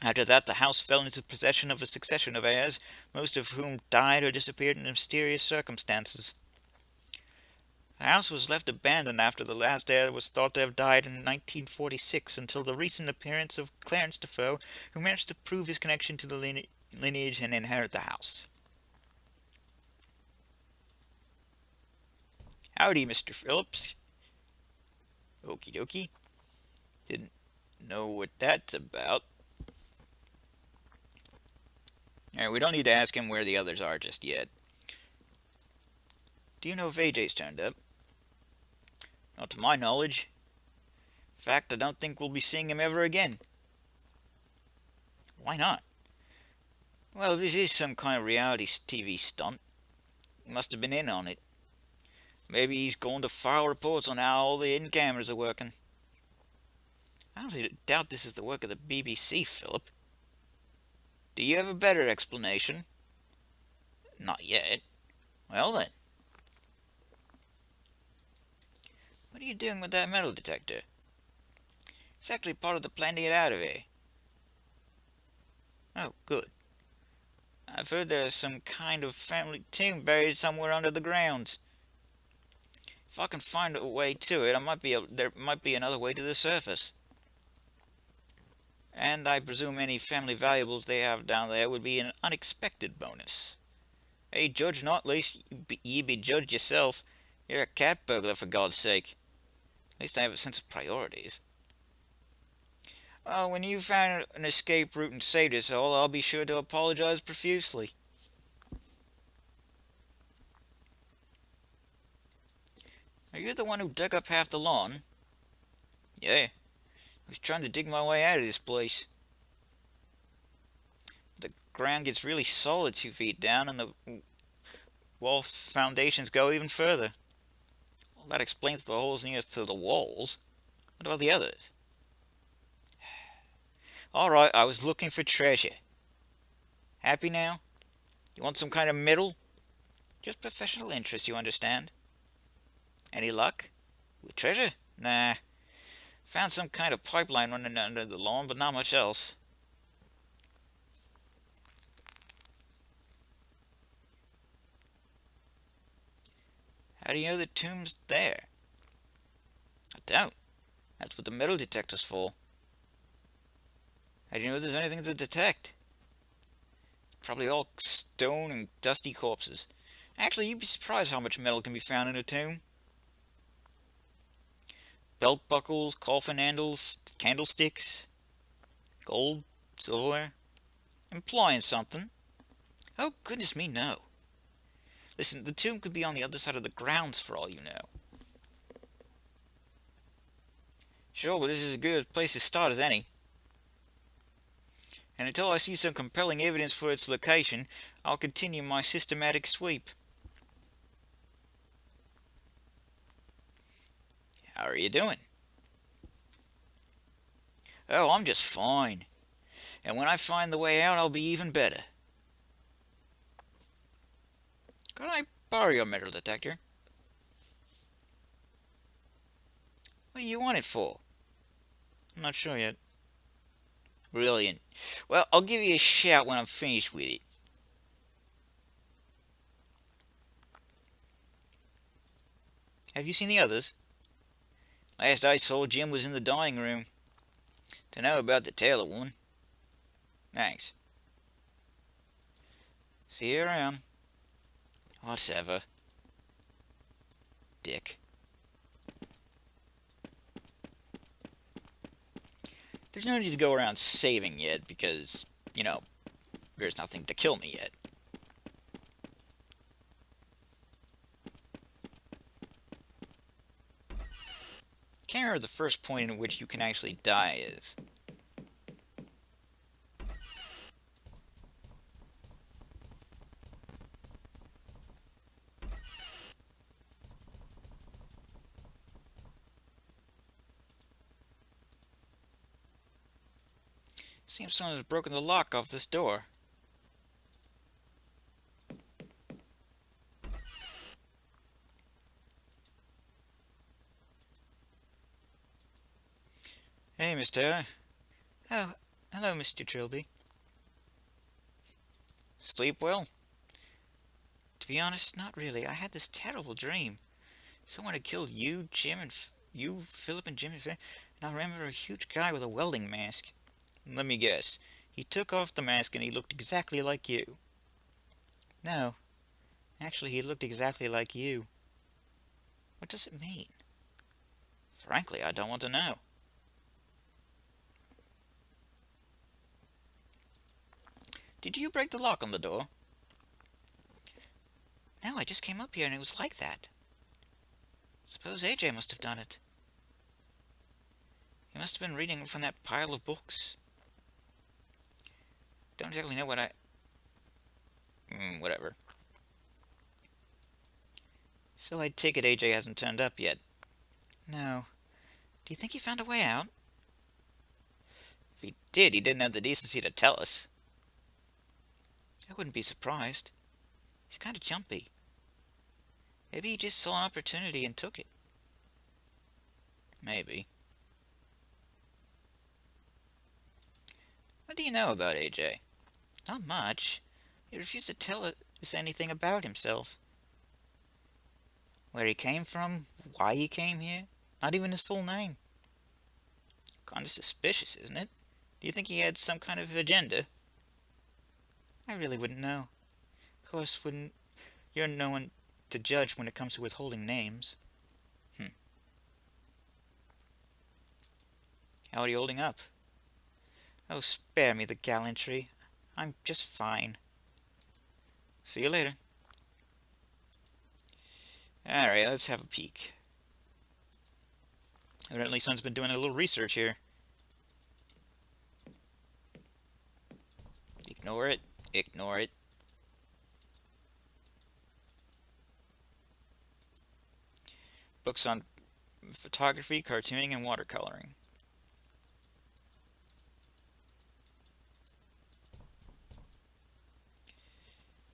After that, the house fell into possession of a succession of heirs, most of whom died or disappeared in mysterious circumstances. The house was left abandoned after the last heir was thought to have died in 1946 until the recent appearance of Clarence Defoe, who managed to prove his connection to the lineage and inherit the house. Howdy, Mr. Phillips. Okie dokie. Didn't know what that's about. Alright, we don't need to ask him where the others are just yet. Do you know if AJ's turned up? Not to my knowledge. In fact, I don't think we'll be seeing him ever again. Why not? Well, this is some kind of reality TV stunt. He must have been in on it. Maybe he's going to file reports on how all the hidden cameras are working. I don't doubt this is the work of the BBC, Philip. Do you have a better explanation? Not yet. Well then. What are you doing with that metal detector? It's actually part of the plan to get out of here. Oh, good. I've heard there's some kind of family tomb buried somewhere under the grounds. If I can find a way to it, there might be another way to the surface. And I presume any family valuables they have down there would be an unexpected bonus. Hey, judge not, least ye be judged yourself. You're a cat burglar, for God's sake. At least I have a sense of priorities. When you found an escape route and saved us all, I'll be sure to apologize profusely. Are you the one who dug up half the lawn? Yeah. I was trying to dig my way out of this place. The ground gets really solid 2 feet down, and the wall foundations go even further. Well, that explains the holes nearest to the walls. What about the others? Alright, I was looking for treasure. Happy now? You want some kind of medal? Just professional interest, you understand. Any luck? With treasure? Nah. Found some kind of pipeline running under the lawn, but not much else. How do you know the tomb's there? I don't. That's what the metal detector's for. How do you know there's anything to detect? Probably all stone and dusty corpses. Actually, you'd be surprised how much metal can be found in a tomb. Belt buckles, coffin handles, candlesticks, gold, silverware. Implying something. Oh, goodness me, no. Listen, the tomb could be on the other side of the grounds for all you know. Sure, but this is as good a place to start as any. And until I see some compelling evidence for its location, I'll continue my systematic sweep. How are you doing? Oh, I'm just fine. And when I find the way out, I'll be even better. Could I borrow your metal detector? What do you want it for? I'm not sure yet. Brilliant. Well, I'll give you a shout when I'm finished with it. Have you seen the others? Last I saw, Jim was in the dining room. To know about the Taylor one. Thanks. See you around. Whatever. Dick. There's no need to go around saving yet because, you know, there's nothing to kill me yet. Can't remember the first point in which you can actually die is. Seems someone has broken the lock off this door. Hey, Miss Taylor. Oh, Hello, Mr. Trilby. Sleep well? To be honest, not really. I had this terrible dream. Someone had killed you, Jim, and you, Philip, and Jim, and I remember a huge guy with a welding mask. Let me guess. He took off the mask and he looked exactly like you. No, actually, he looked exactly like you. What does it mean? Frankly, I don't want to know. Did you break the lock on the door? No, I just came up here and it was like that. Suppose AJ must have done it. He must have been reading from that pile of books. Don't exactly know what I... whatever. So I take it AJ hasn't turned up yet. No. Do you think he found a way out? If he did, he didn't have the decency to tell us. I wouldn't be surprised. He's kind of jumpy. Maybe he just saw an opportunity and took it. Maybe. What do you know about AJ? Not much. He refused to tell us anything about himself. Where he came from, why he came here, not even his full name. Kind of suspicious, isn't it? Do you think he had some kind of agenda? I really wouldn't know. Of course, you're no one to judge when it comes to withholding names. How are you holding up? Oh, spare me the gallantry. I'm just fine. See you later. Alright, let's have a peek. Evidently, Son's been doing a little research here. Ignore it. Ignore it. Books on photography, cartooning, and watercoloring.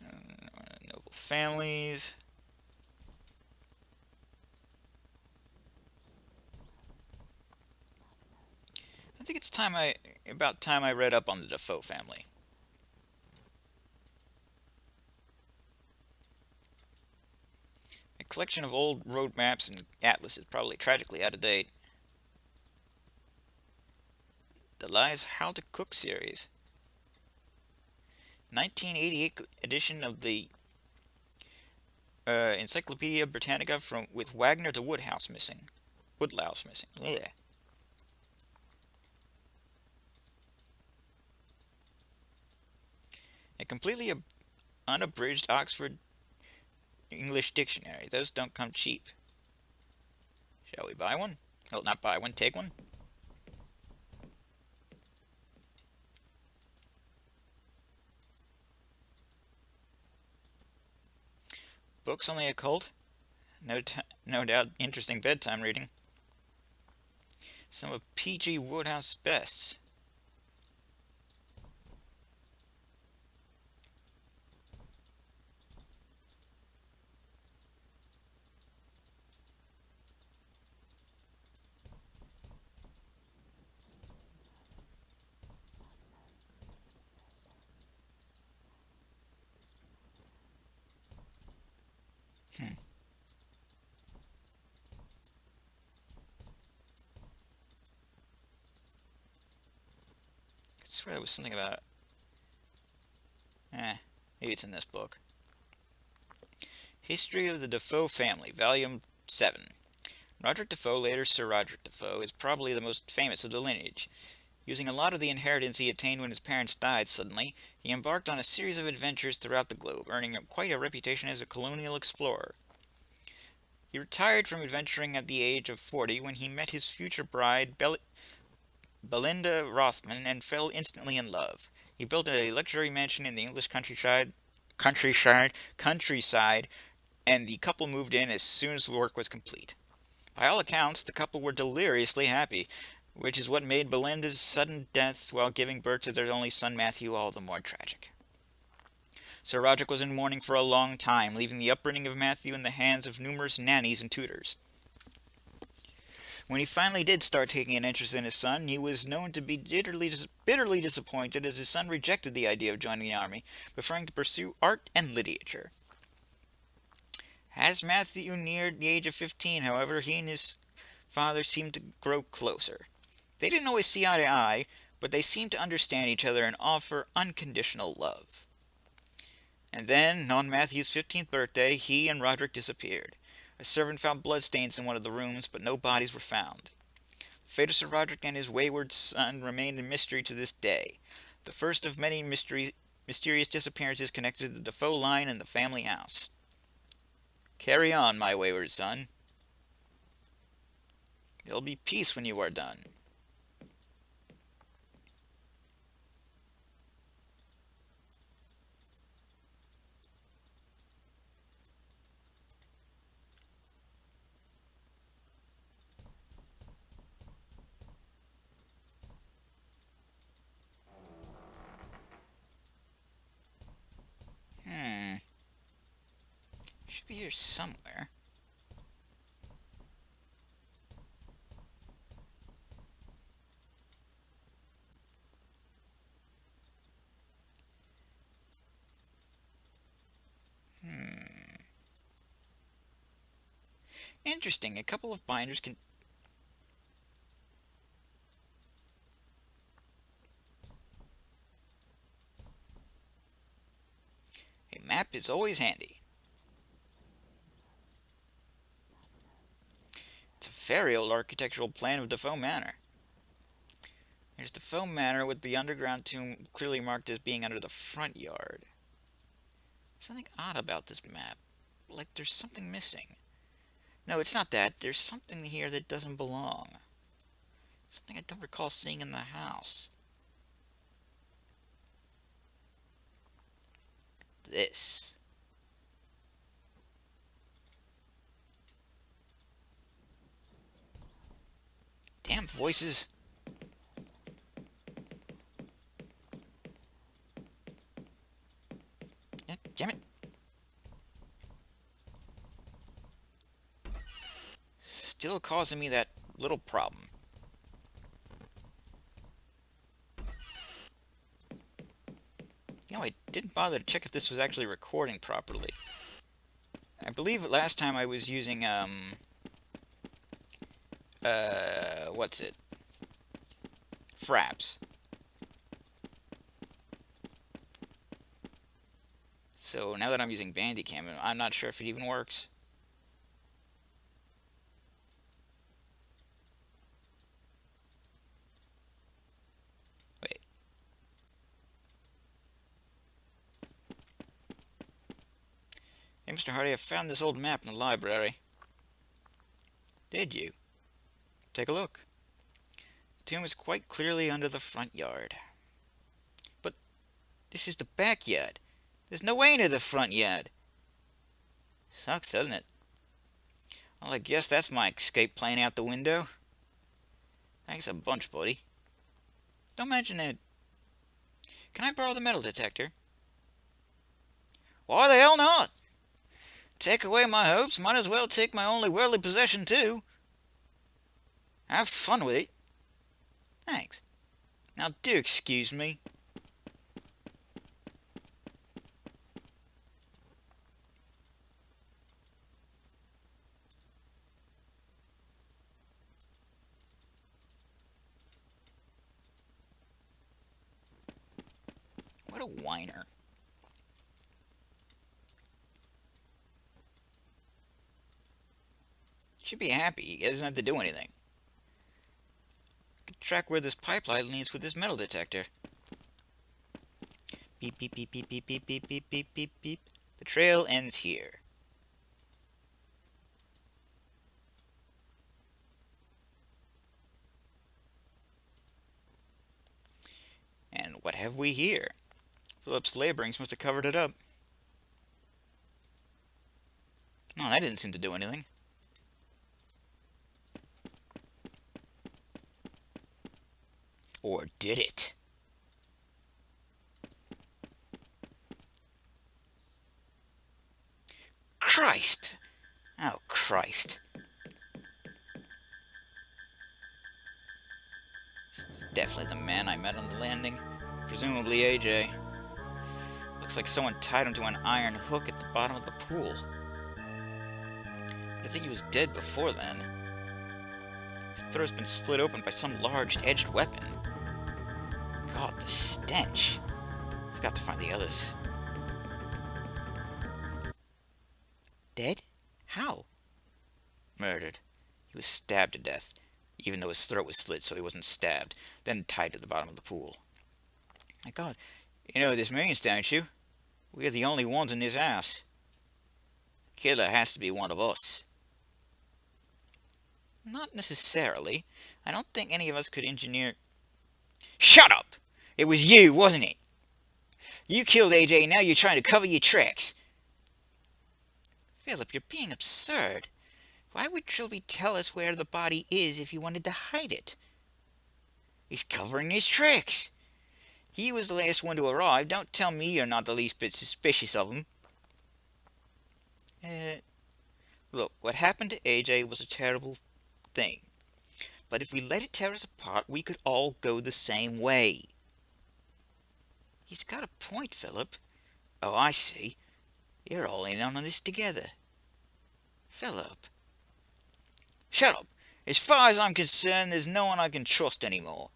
Noble families. I think it's about time I read up on the Defoe family. A collection of old road maps and atlases, probably tragically out of date. The Lies How to Cook series. 1988 edition of the Encyclopedia Britannica with Wagner to Woodlouse missing. Yeah. A completely unabridged Oxford English dictionary. Those don't come cheap. Shall we buy one? Oh, not buy one, take one. Books on the occult. No doubt interesting bedtime reading. Some of P.G. Woodhouse's bests. I swear there was something about... maybe it's in this book. History of the Defoe Family, Volume 7. Roderick Defoe, later Sir Roderick Defoe, is probably the most famous of the lineage. Using a lot of the inheritance he attained when his parents died suddenly, he embarked on a series of adventures throughout the globe, earning quite a reputation as a colonial explorer. He retired from adventuring at the age of 40 when he met his future bride, Belinda Rothman, and fell instantly in love. He built a luxury mansion in the English countryside, and the couple moved in as soon as the work was complete. By all accounts, the couple were deliriously happy, which is what made Belinda's sudden death while giving birth to their only son Matthew all the more tragic. Sir Roderick was in mourning for a long time, leaving the upbringing of Matthew in the hands of numerous nannies and tutors. When he finally did start taking an interest in his son, he was known to be bitterly disappointed as his son rejected the idea of joining the army, preferring to pursue art and literature. As Matthew neared the age of 15, however, he and his father seemed to grow closer. They didn't always see eye to eye, but they seemed to understand each other and offer unconditional love. And then, on Matthew's 15th birthday, he and Roderick disappeared. A servant found bloodstains in one of the rooms, but no bodies were found. The fate of Sir Roderick and his wayward son remained a mystery to this day. The first of many mysterious disappearances connected to the Defoe line and the family house. Carry on, my wayward son. There'll be peace when you are done. Should be here somewhere. Interesting. A couple of binders can... A map is always handy. It's a very old architectural plan of Defoe Manor. There's Defoe Manor with the underground tomb clearly marked as being under the front yard. Something odd about this map. Like there's something missing. No, it's not that. There's something here that doesn't belong. Something I don't recall seeing in the house. This. Damn voices. Damn it. Still causing me that little problem. You know, I didn't bother to check if this was actually recording properly. I believe last time I was using, what's it? Fraps. So now that I'm using Bandicam, I'm not sure if it even works. Wait. Hey, Mr. Hardy, I found this old map in the library. Did you? Take a look. The tomb is quite clearly under the front yard. But this is the backyard. There's no way into the front yard. Sucks, doesn't it? Well, I guess that's my escape plan out the window. Thanks a bunch, buddy. Don't mention it. Can I borrow the metal detector? Why the hell not? Take away my hopes, might as well take my only worldly possession too. Have fun with it. Thanks. Now do excuse me. What a whiner. Should be happy. He doesn't have to do anything. Track where this pipeline leads with this metal detector. Beep, beep, beep, beep, beep, beep, beep, beep, beep, beep, beep. The trail ends here. And what have we here? Philip's laborings must have covered it up. No, that didn't seem to do anything. Or did it? Christ! Oh, Christ. It's definitely the man I met on the landing. Presumably AJ. Looks like someone tied him to an iron hook at the bottom of the pool. I think he was dead before then. His throat's been slit open by some large, edged weapon. God, the stench. I've got to find the others. Dead? How? Murdered. He was stabbed to death, even though his throat was slit so he wasn't stabbed, then tied to the bottom of the pool. My God, you know what this means, don't you? We're the only ones in this house. Killer has to be one of us. Not necessarily. I don't think any of us could engineer... Shut up! It was you, wasn't it? You killed AJ, now you're trying to cover your tracks. Philip, you're being absurd. Why would Trilby tell us where the body is if he wanted to hide it? He's covering his tracks. He was the last one to arrive. Don't tell me you're not the least bit suspicious of him. Look, what happened to AJ was a terrible thing. But if we let it tear us apart, we could all go the same way. He's got a point, Philip. Oh, I see. You're all in on this together. Philip. Shut up. As far as I'm concerned, there's no one I can trust anymore.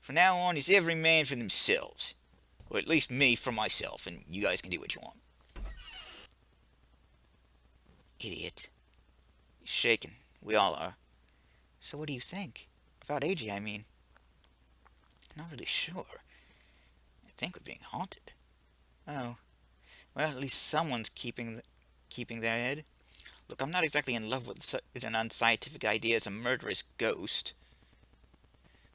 From now on, it's every man for themselves. Or at least me for myself, and you guys can do what you want. Idiot. He's shaken. We all are. So what do you think? About AJ, I mean. Not really sure. I think we're being haunted. Oh. Well, at least someone's keeping their head. Look, I'm not exactly in love with such an unscientific idea as a murderous ghost.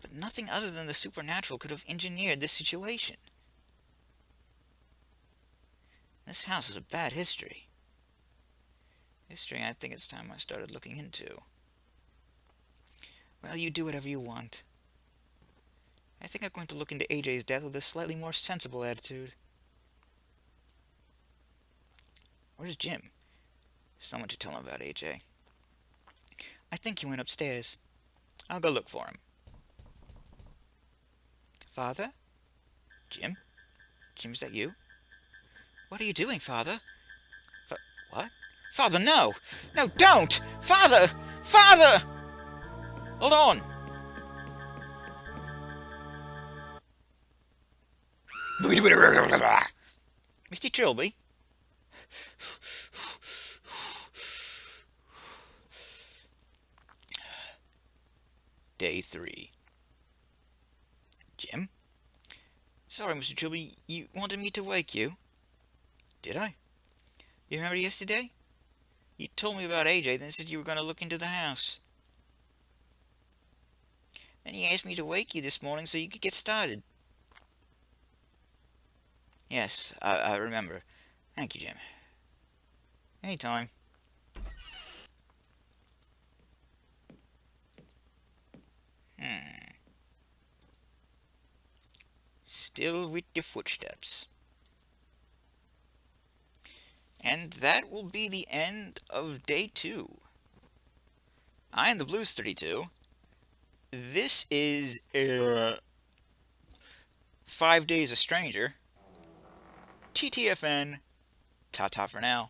But nothing other than the supernatural could have engineered this situation. This house has a bad history. History I think it's time I started looking into. Well, you do whatever you want. I think I'm going to look into AJ's death with a slightly more sensible attitude. Where's Jim? Someone should tell him about AJ. I think he went upstairs. I'll go look for him. Father? Jim? Jim, is that you? What are you doing, Father? What? Father, no! No, don't! Father! Father! Hold on! Mr. Trilby? Day 3. Jim? Sorry, Mr. Trilby, you wanted me to wake you? Did I? You remember yesterday? You told me about AJ, then said you were going to look into the house. And he asked me to wake you this morning so you could get started. Yes, I remember. Thank you, Jim. Anytime. Still with the footsteps. And that will be the end of day 2. I am the Blues 32. This is 5 Days a Stranger. TTFN. Ta-ta for now.